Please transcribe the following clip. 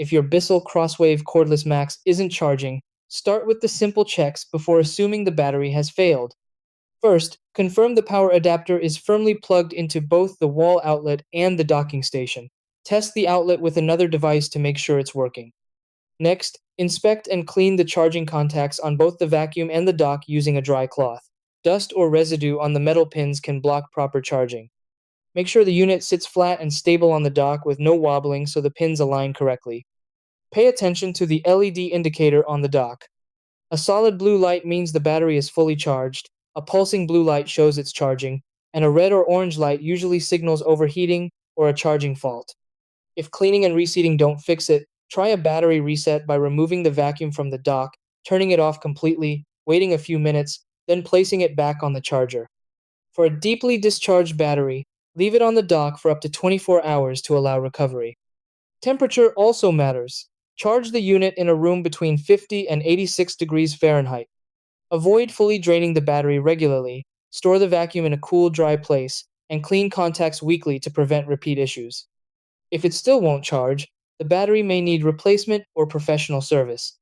if your Bissell CrossWave Cordless Max isn't charging, start with the simple checks before assuming the battery has failed. First, confirm the power adapter is firmly plugged into both the wall outlet and the docking station. Test the outlet with another device to make sure it's working. Next, inspect and clean the charging contacts on both the vacuum and the dock using a dry cloth. Dust or residue on the metal pins can block proper charging. Make sure the unit sits flat and stable on the dock with no wobbling so the pins align correctly. Pay attention to the LED indicator on the dock. A solid blue light means the battery is fully charged, a pulsing blue light shows it's charging, and a red or orange light usually signals overheating or a charging fault. If cleaning and reseating don't fix it, try a battery reset by removing the vacuum from the dock, turning it off completely, waiting a few minutes, then placing it back on the charger. For a deeply discharged battery, leave it on the dock for up to 24 hours to allow recovery. Temperature also matters. Charge the unit in a room between 50 and 86 degrees Fahrenheit. Avoid fully draining the battery regularly, store the vacuum in a cool, dry place, and clean contacts weekly to prevent repeat issues. If it still won't charge, the battery may need replacement or professional service.